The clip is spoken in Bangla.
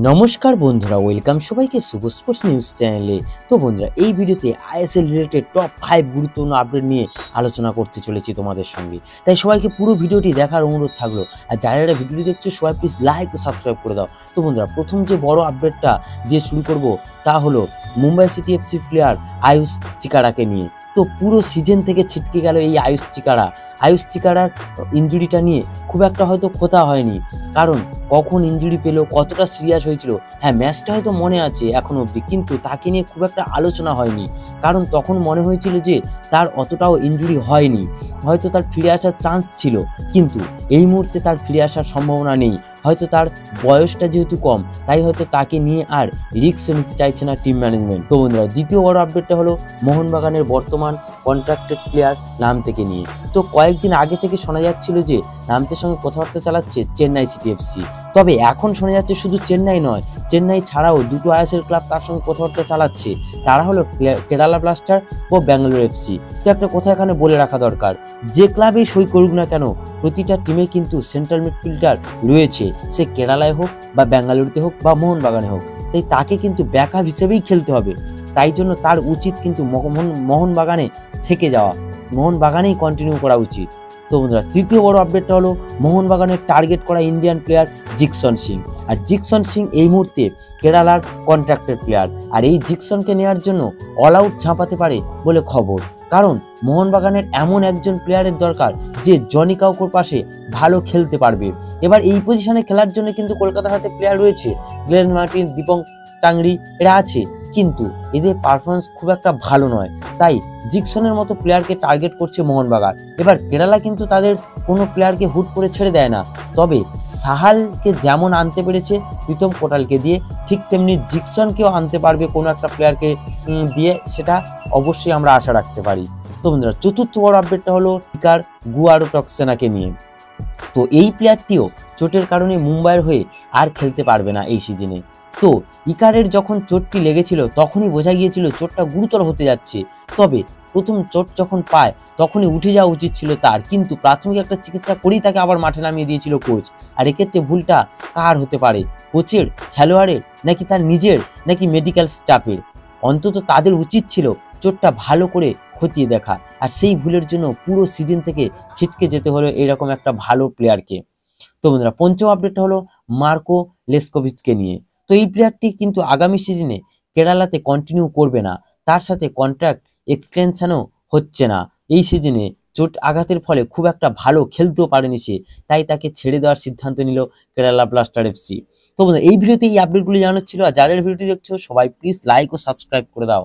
নমস্কার বন্ধুরা, ওয়েলকাম সবাইকে শুভ স্পোর্টস নিউজ চ্যানেলে। তো বন্ধুরা, এই ভিডিওতে আইএসএল রিলেটেড টপ 5 গুরুত্বপূর্ণ আপডেট নিয়ে আলোচনা করতে চলেছি তোমাদের সঙ্গে। তাই সবাইকে পুরো ভিডিওটি দেখার অনুরোধ থাকলো। আর যারা ভিডিওটি দেখছো সবাই প্লিজ লাইক ও সাবস্ক্রাইব করে দাও। তো বন্ধুরা, প্রথম যে বড় আপডেটটা দিয়ে শুরু করব তা হলো Mumbai city FC player Ayush চিকারাকে নিয়ে। তো পুরো সিজন থেকে ছিটকে গেল এই আয়ুষ চিকারার ইনজুরিটা নিয়ে খুব একটা হয়তো কথা হয়নি, কারণ কখন ইনজুরি পেলো, কতটা সিরিয়াস হয়েছিল, হ্যাঁ ম্যাচটা হয়তো মনে আছে এখন অবধি, কিন্তু তাকে নিয়ে খুব একটা আলোচনা হয়নি। কারণ তখন মনে হয়েছিল যে তার অতটাও ইনজুরি হয়নি, হয়তো তার ফিরে আসার চান্স ছিল, কিন্তু এই মুহূর্তে তার ফিরে আসার সম্ভাবনা নেই। হয়তো তার বয়সটা যেহেতু কম, তাই হয়তো তাকে নিয়ে আর রিস্ক নিতে চাইছে না টিম ম্যানেজমেন্ট। তো বন্ধুরা, দ্বিতীয় বড় আপডেটটা হলো মোহনবাগানের বর্তমান কন্ট্রাক্টেড প্লেয়ার নামতেকে নিয়ে। তো কয়েকদিন আগে থেকে শোনা যাচ্ছিল যে নামতের সঙ্গে কথাবার্তা চালাচ্ছে চেন্নাই সিটি এফসি। তবে এখন শোনা যাচ্ছে শুধু চেন্নাই নয়, চেন্নাই ছাড়াও দুটো আইএসএল ক্লাব তার সঙ্গে কথাবার্তা চালাচ্ছে। তারা হলো কেরালা ব্লাস্টার ও ব্যাঙ্গালোর এফসি। তো একটা কথা এখানে বলে রাখা দরকার, যে ক্লাবেই সই করুক না কেন, প্রতিটা টিমে কিন্তু সেন্ট্রাল মিডফিল্ডার রয়েছে, সে কেরালায় হোক বা ব্যাঙ্গালুরুতে হোক বা মোহনবাগানে হোক, তাই তাকে কিন্তু ব্যাকআপ হিসেবেই খেলতে হবে। তাই জন্য তার উচিত কিন্তু মোহনবাগানে থেকে যাওয়া, মোহনবাগানেই কন্টিনিউ করা উচিত। তো বন্ধুরা, তৃতীয় বড় আপডেটটা হলো মোহনবাগানের টার্গেট করা ইন্ডিয়ান প্লেয়ার জিকসন সিং। আর জিকসন সিং এই মুহূর্তে কেরালার কন্ট্রাক্টেড প্লেয়ার, আর এই জিকসনকে নেওয়ার জন্য অল আউট ঝাঁপাতে পারে বলে খবর। কারণ মোহনবাগানের এমন একজন প্লেয়ারের দরকার যে জনি কাউকোর পাশে ভালো খেলতে পারবে। এবার এই পজিশনে খেলার জন্য কিন্তু কলকাতার হাতে প্লেয়ার রয়েছে, গ্লেন মার্টিন, দীপক টাংরি, এরা আছে, কিন্তু এদের পারফরমেন্স খুব একটা ভালো নয়। তাই জিকসনের মতো প্লেয়ারকে টার্গেট করছে মোহনবাগান। এবার কেরালা কিন্তু তাদের কোনো প্লেয়ারকে হুট করে ছেড়ে দেয় না, তবে সাহালকে যেমন আনতে পেরেছে প্রীতম কোটালকে দিয়ে, ঠিক তেমনি জিকসনকেও আনতে পারবে কোনো একটা প্লেয়ারকে দিয়ে, সেটা অবশ্যই আমরা আশা রাখতে পারি। তো বন্ধুরা, চতুর্থ বড় আপডেটটা হলো ইকার গুয়ারোটক্সেনাকে নিয়ে। তো এই প্লেয়ারটিও চোটের কারণে মুম্বাইয়ের হয়ে আর খেলতে পারবে না এই সিজনে। তো ইকারের যখন চোটটি লেগেছিল তখনই বোঝা গিয়েছিল চোটটা গুরুতর হতে যাচ্ছে। তবে প্রথম চোট যখন পায় তখনই উঠে যাওয়া উচিত ছিল তার, কিন্তু প্রাথমিক একটা চিকিৎসা করেই তাকে আবার মাঠে নামিয়ে দিয়েছিল কোচ। আর এক্ষেত্রে ভুলটা কার হতে পারে? কোচের, খেলোয়াড়ের, নাকি তার নিজের, নাকি মেডিকেল স্টাফের? অন্তত তাদের উচিত ছিল চোটটা ভালো করে খতিয়ে দেখা, আর সেই ভুলের জন্য পুরো সিজন থেকে ছিটকে যেতে হলো এরকম একটা ভালো প্লেয়ারকে। তো বন্ধুরা, পঞ্চম আপডেটটা হলো মার্কো লেসকোভিচকে নিয়ে। তো এই প্লেয়ারটি কিন্তু আগামী সিজনে কেরালাতে কন্টিনিউ করবে না, তার সাথে কন্ট্রাক্ট এক্সটেনশনও হচ্ছে না। এই সিজনে চোট আঘাতের ফলে খুব একটা ভালো খেলতেও পারেনি সে, তাই তাকে ছেড়ে দেওয়ার সিদ্ধান্ত নিল কেরালা ব্লাস্টার এফসি। তো বন্ধুরা, এই ভিডিওতে এই আপডেটগুলি জানার ছিল। আর যাদের ভিডিওটি দেখছো সবাই প্লিজ লাইক ও সাবস্ক্রাইব করে দাও।